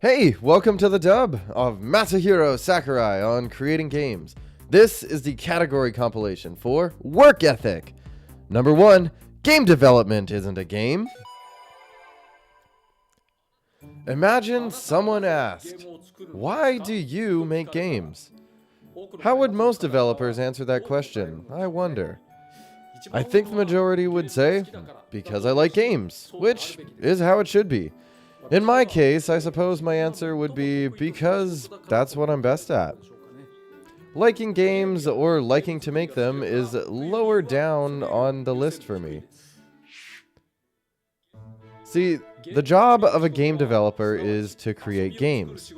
Hey, welcome to the dub of Masahiro Sakurai on creating games. This is the category compilation for work ethic. Number 1, game development isn't a game. Imagine someone asked, why do you make games? How would most developers answer that question? I wonder. I think the majority would say, because I like games, which is how it should be. In my case, I suppose my answer would be because that's what I'm best at. Liking games or liking to make them is lower down on the list for me. See, the job of a game developer is to create games,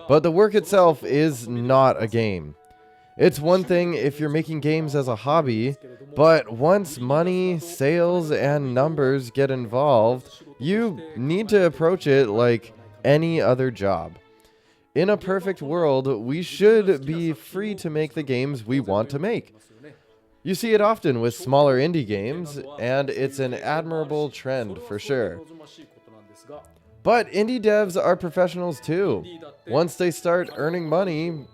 but the work itself is not a game. It's one thing if you're making games as a hobby, but once money, sales, and numbers get involved, you need to approach it like any other job. In a perfect world, we should be free to make the games we want to make. You see it often with smaller indie games, and it's an admirable trend for sure. But indie devs are professionals too. Once they start earning money,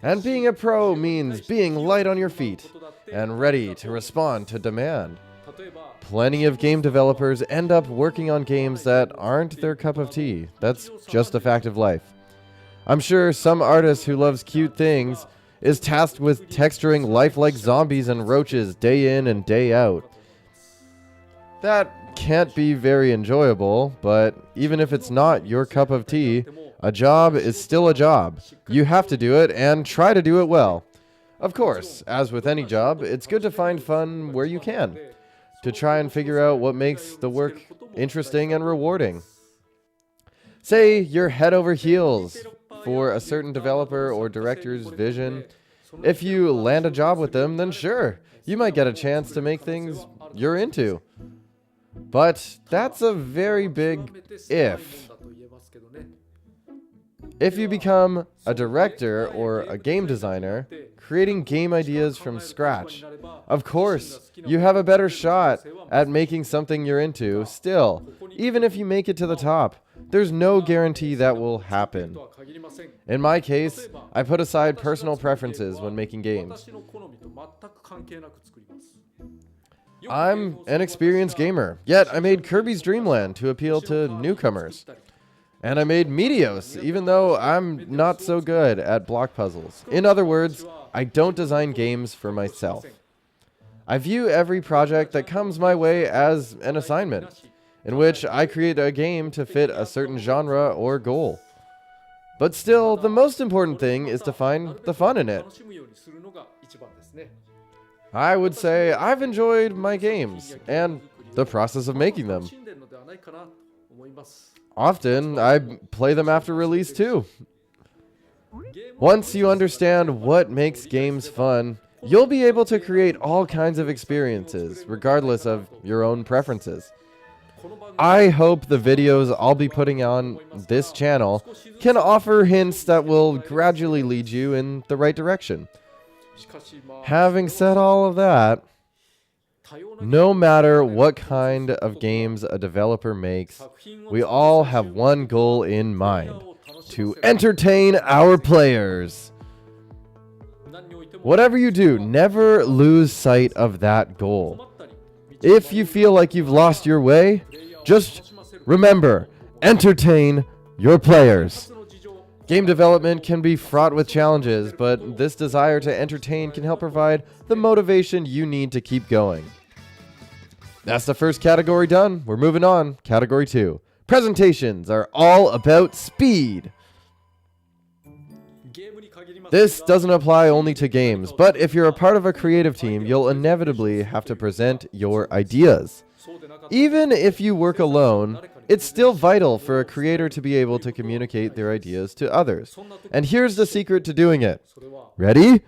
and being a pro means being light on your feet and ready to respond to demand. Plenty of game developers end up working on games that aren't their cup of tea. That's just a fact of life. I'm sure some artist who loves cute things is tasked with texturing lifelike zombies and roaches day in and day out. That can't be very enjoyable, but even if it's not your cup of tea, a job is still a job. You have to do it and try to do it well. Of course, as with any job, it's good to find fun where you can, to try and figure out what makes the work interesting and rewarding. Say you're head over heels for a certain developer or director's vision. If you land a job with them, then sure, you might get a chance to make things you're into. But that's a very big if. If you become a director or a game designer, creating game ideas from scratch, of course, you have a better shot at making something you're into. Still, even if you make it to the top, there's no guarantee that will happen. In my case, I put aside personal preferences when making games. I'm an experienced gamer, yet I made Kirby's Dream Land to appeal to newcomers. And I made Meteos, even though I'm not so good at block puzzles. In other words, I don't design games for myself. I view every project that comes my way as an assignment, in which I create a game to fit a certain genre or goal. But still, the most important thing is to find the fun in it. I would say I've enjoyed my games and the process of making them. Often, I play them after release too. Once you understand what makes games fun, you'll be able to create all kinds of experiences, regardless of your own preferences. I hope the videos I'll be putting on this channel can offer hints that will gradually lead you in the right direction. Having said all of that, no matter what kind of games a developer makes, we all have one goal in mind: to entertain our players. Whatever you do, never lose sight of that goal. If you feel like you've lost your way, just remember, entertain your players. Game development can be fraught with challenges, but this desire to entertain can help provide the motivation you need to keep going. That's the first category done. We're moving on. Category 2. Presentations are all about speed. This doesn't apply only to games, but if you're a part of a creative team, you'll inevitably have to present your ideas. Even if you work alone, it's still vital for a creator to be able to communicate their ideas to others. And here's the secret to doing it. Ready?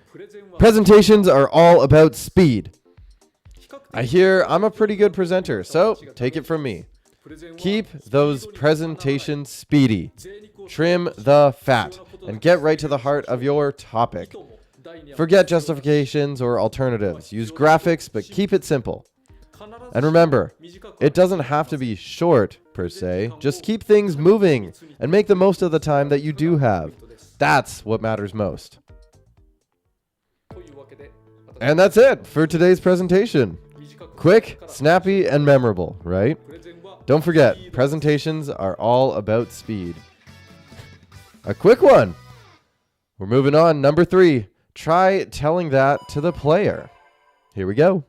Presentations are all about speed. I hear I'm a pretty good presenter, so take it from me. Keep those presentations speedy. Trim the fat and get right to the heart of your topic. Forget justifications or alternatives. Use graphics, but keep it simple. And remember, it doesn't have to be short, per se. Just keep things moving and make the most of the time that you do have. That's what matters most. And that's it for today's presentation. Quick, snappy, and memorable, right? Don't forget, presentations are all about speed. A quick one. We're moving on. Number 3. Try telling that to the player. Here we go.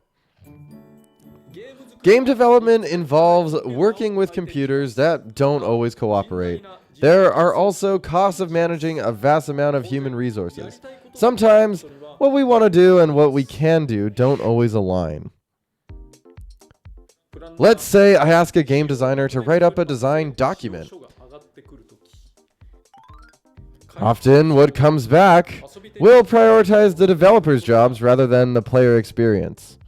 Game development involves working with computers that don't always cooperate. There are also costs of managing a vast amount of human resources. Sometimes, what we want to do and what we can do don't always align. Let's say I ask a game designer to write up a design document. Often, what comes back will prioritize the developer's jobs rather than the player experience.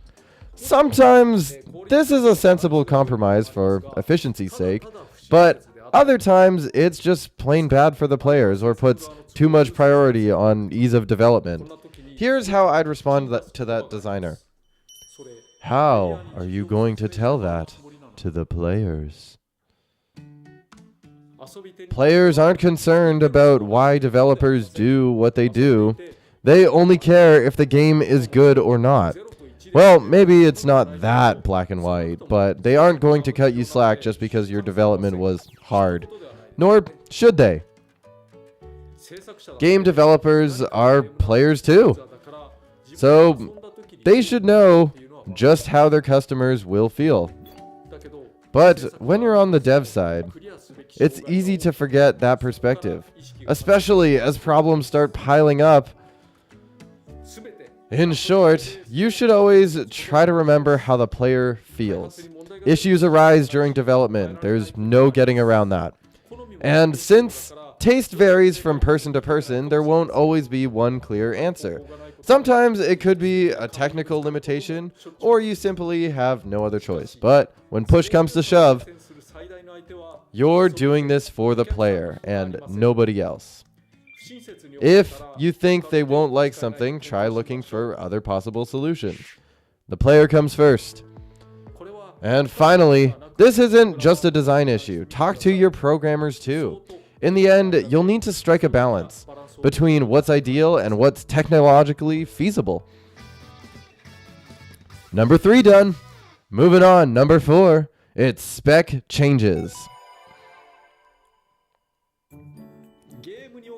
Sometimes, this is a sensible compromise for efficiency's sake, but other times, it's just plain bad for the players or puts too much priority on ease of development. Here's how I'd respond to that designer. How are you going to tell that to the players? Players aren't concerned about why developers do what they do. They only care if the game is good or not. Well, maybe it's not that black and white, but they aren't going to cut you slack just because your development was hard. Nor should they. Game developers are players too. So they should know just how their customers will feel. But when you're on the dev side, it's easy to forget that perspective, especially as problems start piling up. In short, you should always try to remember how the player feels. Issues arise during development. There's no getting around that. And since taste varies from person to person, there won't always be one clear answer. Sometimes it could be a technical limitation, or you simply have no other choice. But when push comes to shove, you're doing this for the player and nobody else. If you think they won't like something, try looking for other possible solutions. The player comes first. And finally, this isn't just a design issue. Talk to your programmers too. In the end, you'll need to strike a balance between what's ideal and what's technologically feasible. Number 3 done. Moving on, number 4. It's Spec Changes.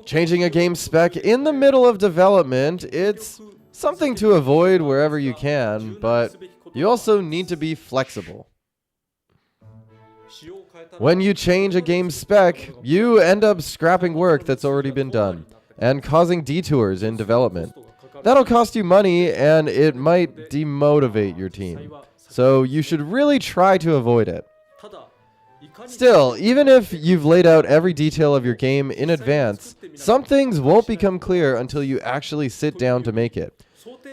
Changing a game spec in the middle of development, it's something to avoid wherever you can, but you also need to be flexible. When you change a game spec, you end up scrapping work that's already been done and causing detours in development. That'll cost you money and it might demotivate your team, so you should really try to avoid it. Still, even if you've laid out every detail of your game in advance, some things won't become clear until you actually sit down to make it.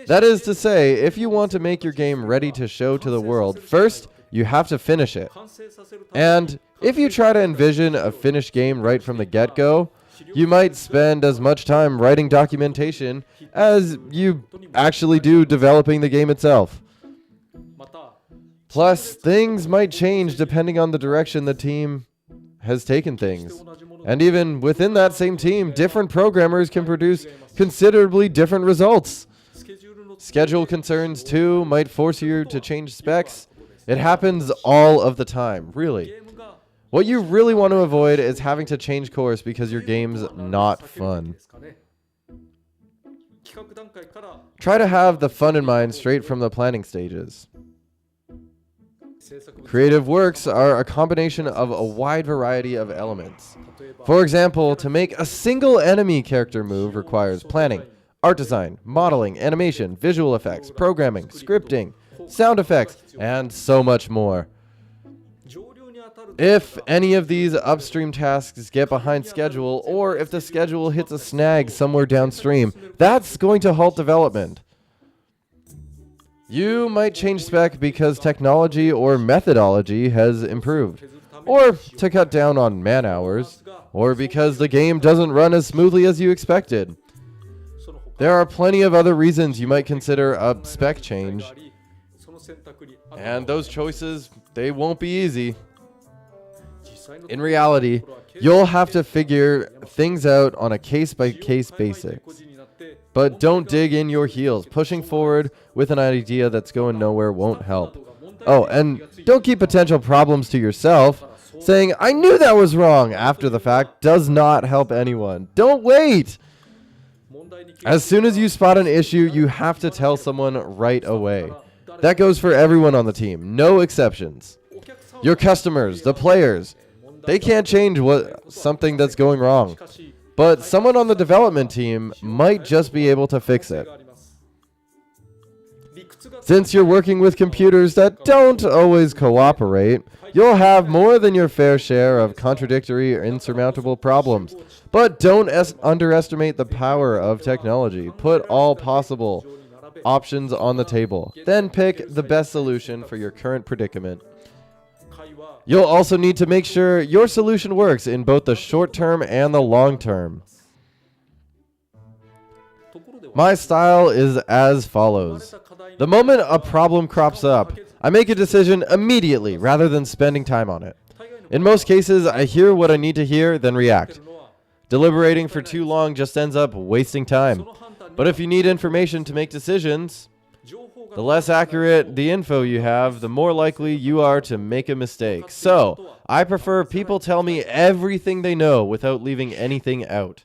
That is to say, if you want to make your game ready to show to the world, first, you have to finish it. And if you try to envision a finished game right from the get-go, you might spend as much time writing documentation as you actually do developing the game itself. Plus, things might change depending on the direction the team has taken things. And even within that same team, different programmers can produce considerably different results. Schedule concerns, too, might force you to change specs. It happens all of the time, really. What you really want to avoid is having to change course because your game's not fun. Try to have the fun in mind straight from the planning stages. Creative works are a combination of a wide variety of elements. For example, to make a single enemy character move requires planning, art design, modeling, animation, visual effects, programming, scripting, sound effects, and so much more. If any of these upstream tasks get behind schedule, or if the schedule hits a snag somewhere downstream, that's going to halt development. You might change spec because technology or methodology has improved, or to cut down on man hours, or because the game doesn't run as smoothly as you expected. There are plenty of other reasons you might consider a spec change. And those choices, they won't be easy. In reality, you'll have to figure things out on a case-by-case basis. But don't dig in your heels. Pushing forward with an idea that's going nowhere won't help. Oh, and don't keep potential problems to yourself. Saying, I knew that was wrong after the fact does not help anyone. Don't wait! As soon as you spot an issue, you have to tell someone right away. That goes for everyone on the team, no exceptions. Your customers, the players, they can't change something that's going wrong. But someone on the development team might just be able to fix it. Since you're working with computers that don't always cooperate, you'll have more than your fair share of contradictory or insurmountable problems. But don't underestimate the power of technology. Put all possible options on the table. Then pick the best solution for your current predicament. You'll also need to make sure your solution works in both the short term and the long term. My style is as follows. The moment a problem crops up, I make a decision immediately rather than spending time on it. In most cases, I hear what I need to hear, then react. Deliberating for too long just ends up wasting time. But if you need information to make decisions, the less accurate the info you have, the more likely you are to make a mistake. So, I prefer people tell me everything they know without leaving anything out.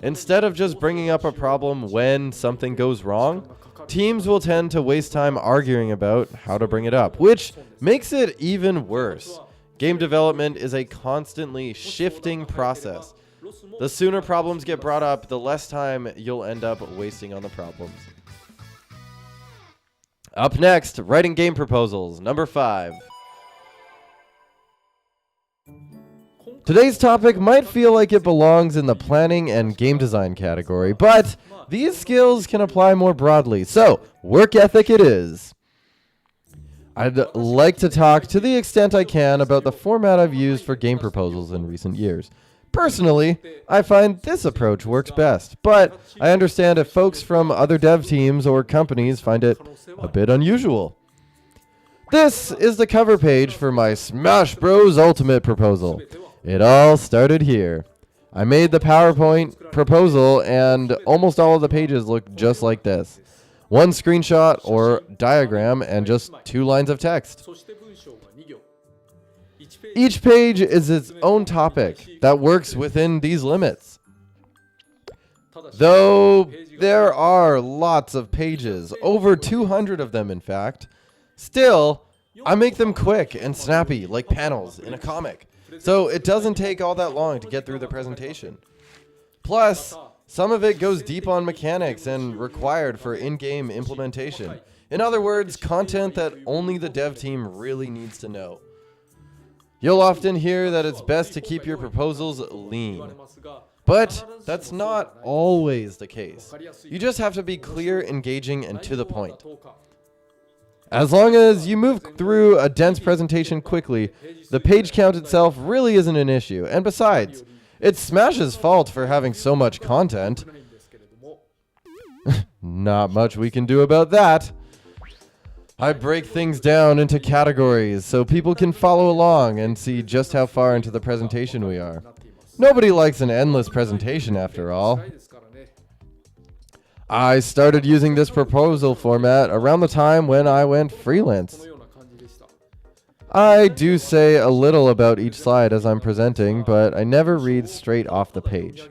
Instead of just bringing up a problem when something goes wrong, teams will tend to waste time arguing about how to bring it up, which makes it even worse. Game development is a constantly shifting process. The sooner problems get brought up, the less time you'll end up wasting on the problems. Up next, writing game proposals, number 5. Today's topic might feel like it belongs in the planning and game design category, but these skills can apply more broadly, so work ethic it is. I'd like to talk to the extent I can about the format I've used for game proposals in recent years. Personally, I find this approach works best, but I understand if folks from other dev teams or companies find it a bit unusual. This is the cover page for my Smash Bros. Ultimate proposal. It all started here. I made the PowerPoint proposal and almost all of the pages look just like this. One screenshot or diagram and just 2 lines of text. Each page is its own topic that works within these limits. Though there are lots of pages, over 200 of them in fact, still, I make them quick and snappy like panels in a comic. So it doesn't take all that long to get through the presentation. Plus, some of it goes deep on mechanics and required for in-game implementation. In other words, content that only the dev team really needs to know. You'll often hear that it's best to keep your proposals lean. But that's not always the case. You just have to be clear, engaging, and to the point. As long as you move through a dense presentation quickly, the page count itself really isn't an issue. And besides, it's Smash's fault for having so much content. Not much we can do about that. I break things down into categories so people can follow along and see just how far into the presentation we are. Nobody likes an endless presentation after all. I started using this proposal format around the time when I went freelance. I do say a little about each slide as I'm presenting, but I never read straight off the page.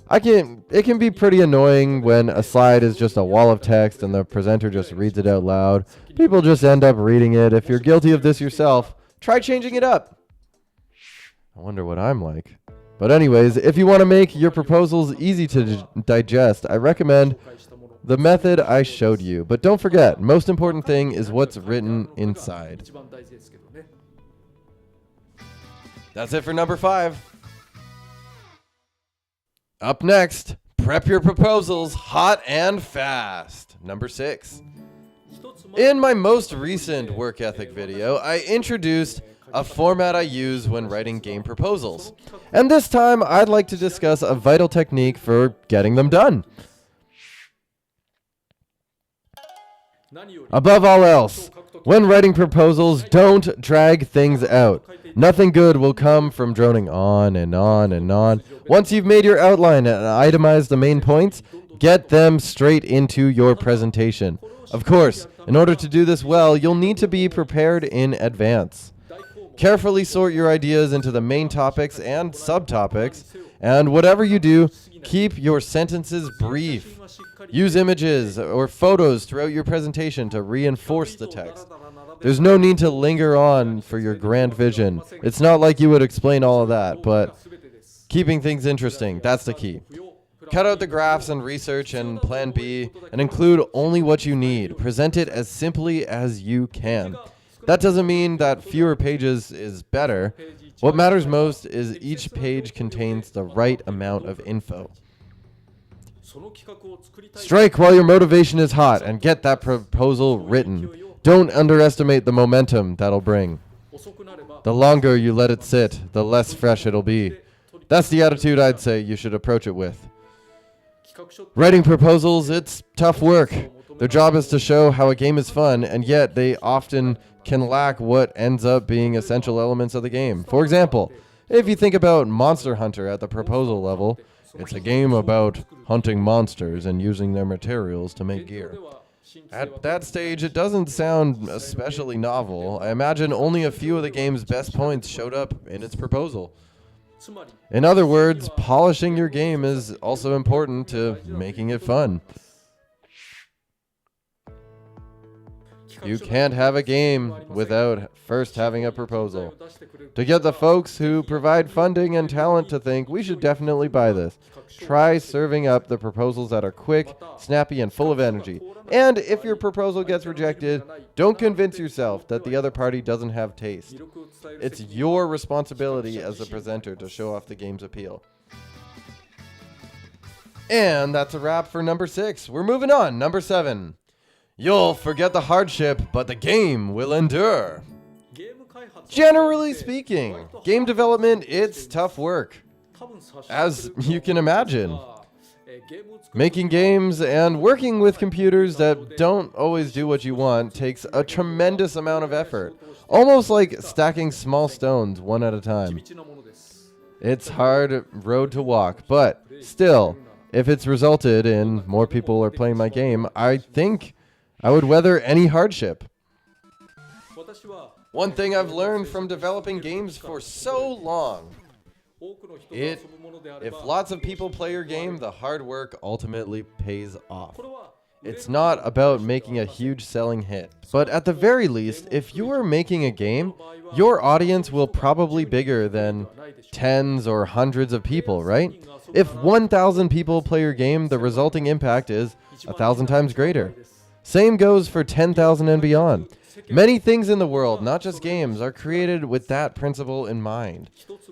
It can be pretty annoying when a slide is just a wall of text and the presenter just reads it out loud. People just end up reading it. If you're guilty of this yourself, try changing it up. I wonder what I'm like. But anyways, if you want to make your proposals easy to digest, I recommend the method I showed you. But don't forget, most important thing is what's written inside. That's it for number 5. Up next, prep your proposals hot and fast. Number 6. In my most recent work ethic video, I introduced a format I use when writing game proposals. And this time, I'd like to discuss a vital technique for getting them done. Above all else, when writing proposals, don't drag things out. Nothing good will come from droning on and on and on. Once you've made your outline and itemized the main points, get them straight into your presentation. Of course, in order to do this well, you'll need to be prepared in advance. Carefully sort your ideas into the main topics and subtopics, and whatever you do, keep your sentences brief. Use images or photos throughout your presentation to reinforce the text. There's no need to linger on for your grand vision. It's not like you would explain all of that, but keeping things interesting, that's the key. Cut out the graphs and research and plan B and include only what you need. Present it as simply as you can. That doesn't mean that fewer pages is better. What matters most is each page contains the right amount of info. Strike while your motivation is hot and get that proposal written. Don't underestimate the momentum that'll bring. The longer you let it sit, the less fresh it'll be. That's the attitude I'd say you should approach it with. Writing proposals, it's tough work. Their job is to show how a game is fun, and yet they often can lack what ends up being essential elements of the game. For example, if you think about Monster Hunter at the proposal level, it's a game about hunting monsters and using their materials to make gear. At that stage, it doesn't sound especially novel. I imagine only a few of the game's best points showed up in its proposal. In other words, polishing your game is also important to making it fun. You can't have a game without first having a proposal. To get the folks who provide funding and talent to think, we should definitely buy this, try serving up the proposals that are quick, snappy, and full of energy. And if your proposal gets rejected, don't convince yourself that the other party doesn't have taste. It's your responsibility as a presenter to show off the game's appeal. And that's a wrap for number 6. We're moving on. Number 7. You'll forget the hardship, but the game will endure. Generally speaking, game development, it's tough work. As you can imagine. Making games and working with computers that don't always do what you want takes a tremendous amount of effort. Almost like stacking small stones one at a time. It's hard road to walk, but still, if it's resulted in more people are playing my game, I think I would weather any hardship. One thing I've learned from developing games for so long, if lots of people play your game, the hard work ultimately pays off. It's not about making a huge selling hit, but at the very least, if you are making a game, your audience will probably be bigger than tens or hundreds of people, right? If 1,000 people play your game, the resulting impact is 1,000 times greater. Same goes for 10,000 and beyond. Many things in the world, not just games, are created with that principle in mind.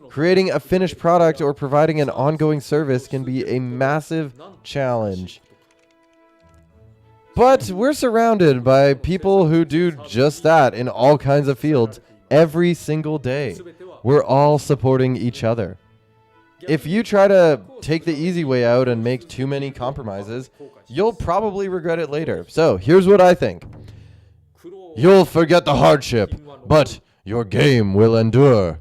Creating a finished product or providing an ongoing service can be a massive challenge. But we're surrounded by people who do just that in all kinds of fields every single day. We're all supporting each other. If you try to take the easy way out and make too many compromises, you'll probably regret it later. So here's what I think. You'll forget the hardship, but your game will endure.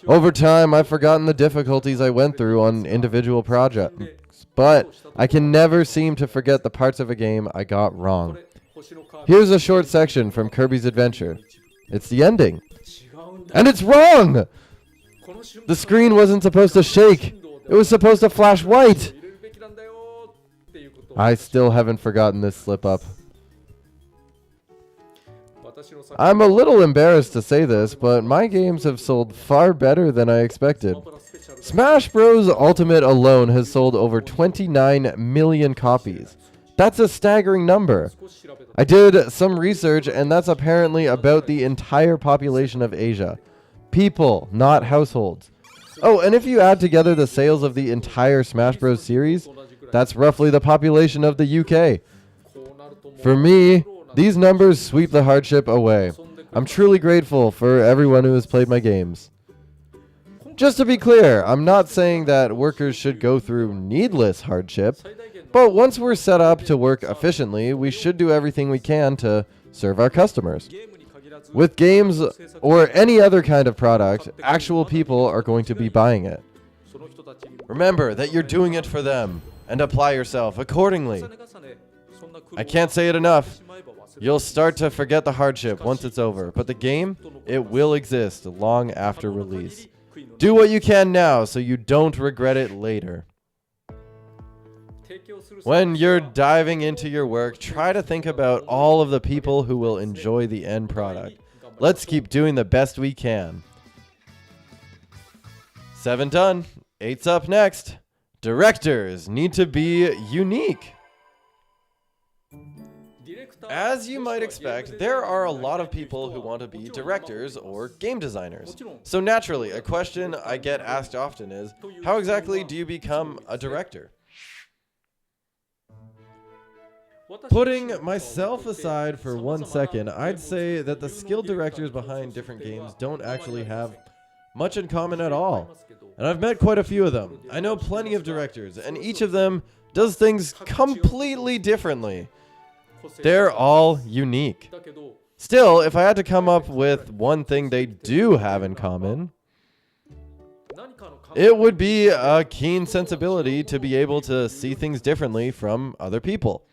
Over time, I've forgotten the difficulties I went through on individual projects, but I can never seem to forget the parts of a game I got wrong. Here's a short section from Kirby's Adventure. It's the ending. And it's wrong! The screen wasn't supposed to shake. It was supposed to flash white. I still haven't forgotten this slip-up. I'm a little embarrassed to say this, but my games have sold far better than I expected. Smash Bros. Ultimate alone has sold over 29 million copies. That's a staggering number. I did some research, and that's apparently about the entire population of Asia. People, not households. Oh, and if you add together the sales of the entire Smash Bros. Series, that's roughly the population of the UK. For me, these numbers sweep the hardship away. I'm truly grateful for everyone who has played my games. Just to be clear, I'm not saying that workers should go through needless hardship. But once we're set up to work efficiently, we should do everything we can to serve our customers. With games or any other kind of product, actual people are going to be buying it. Remember that you're doing it for them and apply yourself accordingly. I can't say it enough. You'll start to forget the hardship once it's over, but the game, it will exist long after release. Do what you can now so you don't regret it later. When you're diving into your work, try to think about all of the people who will enjoy the end product. Let's keep doing the best we can. 7 done. 8's up next. Directors need to be unique. As you might expect, there are a lot of people who want to be directors or game designers. So naturally, a question I get asked often is, how exactly do you become a director? Putting myself aside for 1 second, I'd say that the skilled directors behind different games don't actually have much in common at all. And I've met quite a few of them. I know plenty of directors, and each of them does things completely differently. They're all unique. Still, if I had to come up with one thing they do have in common, it would be a keen sensibility to be able to see things differently from other people.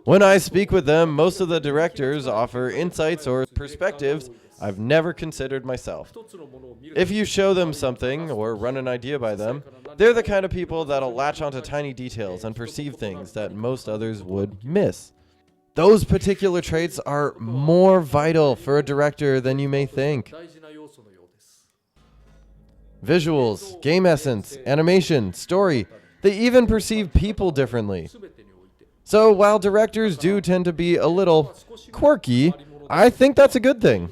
When I speak with them, most of the directors offer insights or perspectives I've never considered myself. If you show them something or run an idea by them, they're the kind of people that'll latch onto tiny details and perceive things that most others would miss. Those particular traits are more vital for a director than you may think. Visuals, game essence, animation, story, they even perceive people differently. So while directors do tend to be a little quirky, I think that's a good thing.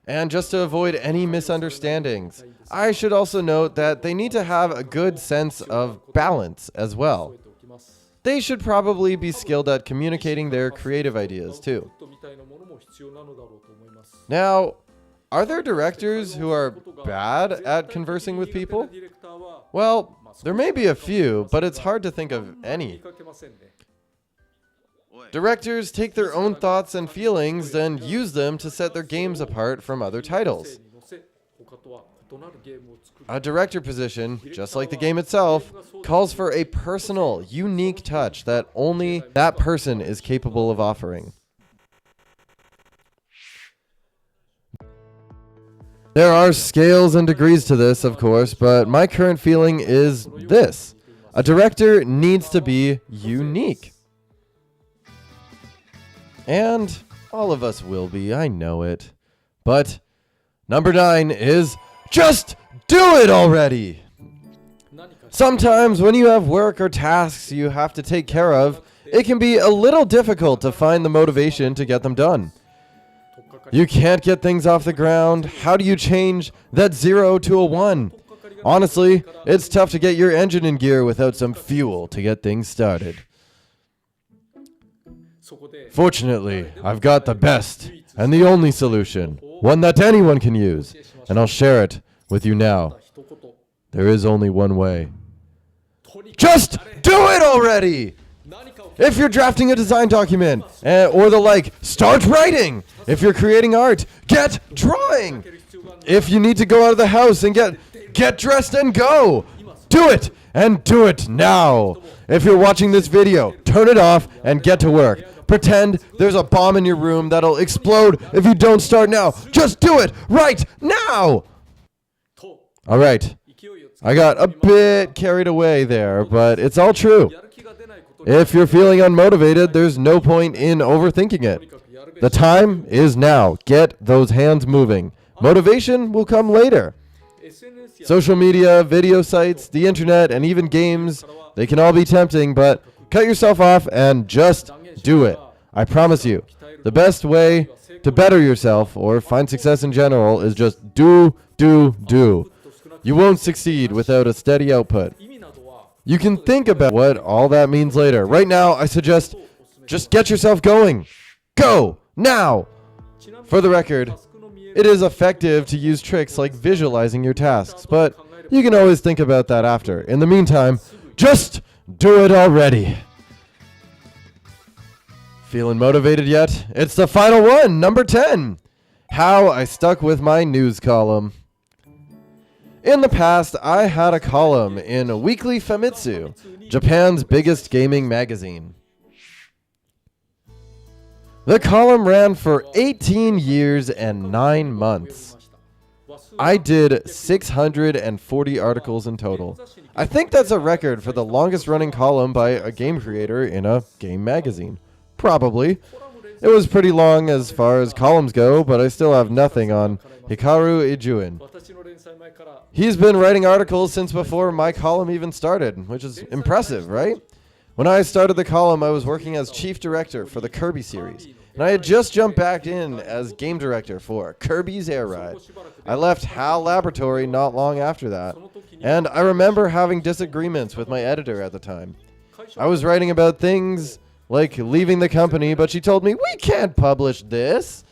And just to avoid any misunderstandings, I should also note that they need to have a good sense of balance as well. They should probably be skilled at communicating their creative ideas too. Now, are there directors who are bad at conversing with people? Well, there may be a few, but it's hard to think of any. Directors take their own thoughts and feelings and use them to set their games apart from other titles. A director position, just like the game itself, calls for a personal, unique touch that only that person is capable of offering. There are scales and degrees to this, of course, but my current feeling is this. A director needs to be unique. And all of us will be, I know it. But number 9 is just do it already! Sometimes when you have work or tasks you have to take care of, it can be a little difficult to find the motivation to get them done. You can't get things off the ground. How do you change that 0 to a 1? Honestly, it's tough to get your engine in gear without some fuel to get things started. Fortunately, I've got the best and the only solution, one that anyone can use, and I'll share it with you now. There is only one way. Just do it already! If you're drafting a design document or the like, start writing. If you're creating art, get drawing. If you need to go out of the house and get dressed and go. Do it, and do it now. If you're watching this video, turn it off and get to work. Pretend there's a bomb in your room that'll explode if you don't start now. Just do it right now. All right. I got a bit carried away there, but it's all true. If you're feeling unmotivated, there's no point in overthinking it. The time is now. Get those hands moving. Motivation will come later. Social media, video sites, the internet, and even games, they can all be tempting, but cut yourself off and just do it. I promise you, the best way to better yourself or find success in general is just do. You won't succeed without a steady output. You can think about what all that means later. Right now, I suggest just get yourself going. Go, now! For the record, it is effective to use tricks like visualizing your tasks, but You can always think about that after. In the meantime, just do it already. Feeling motivated yet? It's the final one, number 10. How I stuck with my news column. In the past, I had a column in Weekly Famitsu, Japan's biggest gaming magazine. The column ran for 18 years and 9 months. I did 640 articles in total. I think that's a record for the longest running column by a game creator in a game magazine. Probably. It was pretty long as far as columns go, but I still have nothing on Hikaru Ijuin. He's been writing articles since before my column even started, which is impressive, right? When I started the column, I was working as chief director for the Kirby series, and I had just jumped back in as game director for Kirby's Air Ride. I left HAL Laboratory not long after that, and I remember having disagreements with my editor at the time. I was writing about things like leaving the company, but she told me, we can't publish this.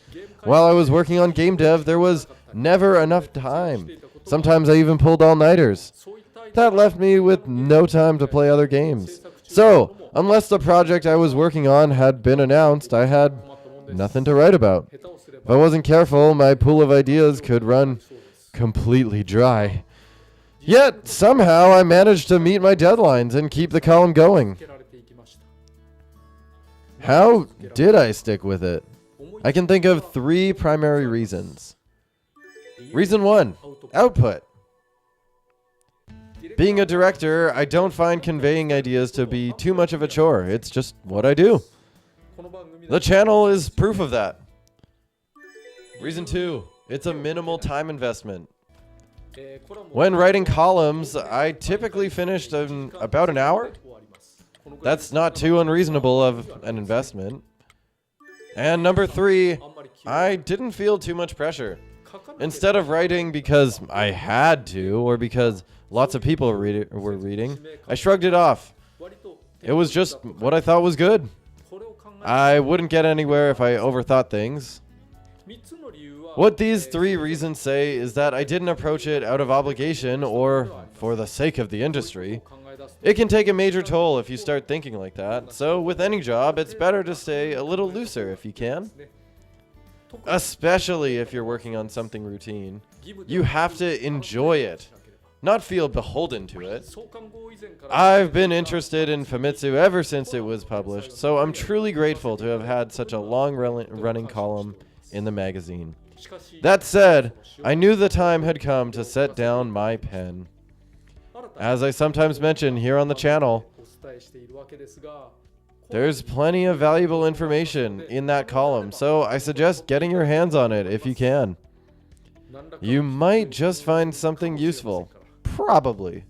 While I was working on game dev, there was never enough time. Sometimes I even pulled all-nighters. That left me with no time to play other games. So, unless the project I was working on had been announced, I had nothing to write about. If I wasn't careful, my pool of ideas could run completely dry. Yet, somehow, I managed to meet my deadlines and keep the column going. How did I stick with it? I can think of 3 primary reasons. Reason 1, output. Being a director, I don't find conveying ideas to be too much of a chore. It's just what I do. The channel is proof of that. Reason 2, it's a minimal time investment. When writing columns, I typically finished in about an hour. That's not too unreasonable of an investment. And number 3, I didn't feel too much pressure. Instead of writing because I had to or because lots of people were reading, I shrugged it off. It was just what I thought was good. I wouldn't get anywhere if I overthought things. What these 3 reasons say is that I didn't approach it out of obligation or for the sake of the industry. It can take a major toll if you start thinking like that, so with any job, it's better to stay a little looser if you can. Especially if you're working on something routine. You have to enjoy it, not feel beholden to it. I've been interested in Famitsu ever since it was published, so I'm truly grateful to have had such a long-running column in the magazine. That said, I knew the time had come to set down my pen. As I sometimes mention here on the channel, there's plenty of valuable information in that column, so I suggest getting your hands on it if you can. You might just find something useful. Probably.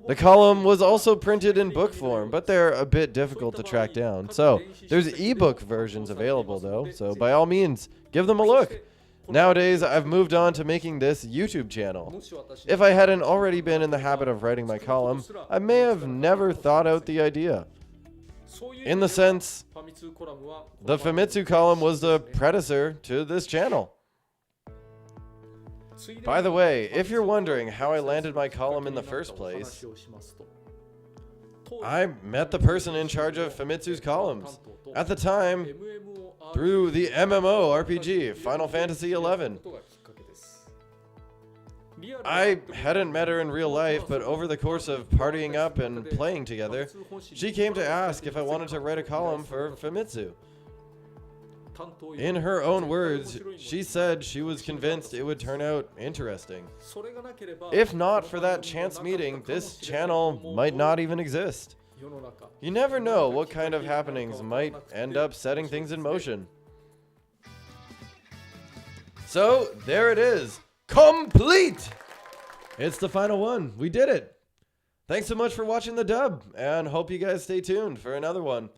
The column was also printed in book form, but they're a bit difficult to track down. So, there's ebook versions available though, so by all means, give them a look. Nowadays, I've moved on to making this YouTube channel. If I hadn't already been in the habit of writing my column, I may have never thought out the idea. In the sense, the Famitsu column was the predecessor to this channel. By the way, if you're wondering how I landed my column in the first place, I met the person in charge of Famitsu's columns. At the time, through the MMORPG, Final Fantasy XI. I hadn't met her in real life, but over the course of partying up and playing together, she came to ask if I wanted to write a column for Famitsu. In her own words, she said she was convinced it would turn out interesting. If not for that chance meeting, this channel might not even exist. You never know what kind of happenings might end up setting things in motion. So, there it is. Complete! It's the final one. We did it. Thanks so much for watching the dub, and hope you guys stay tuned for another one.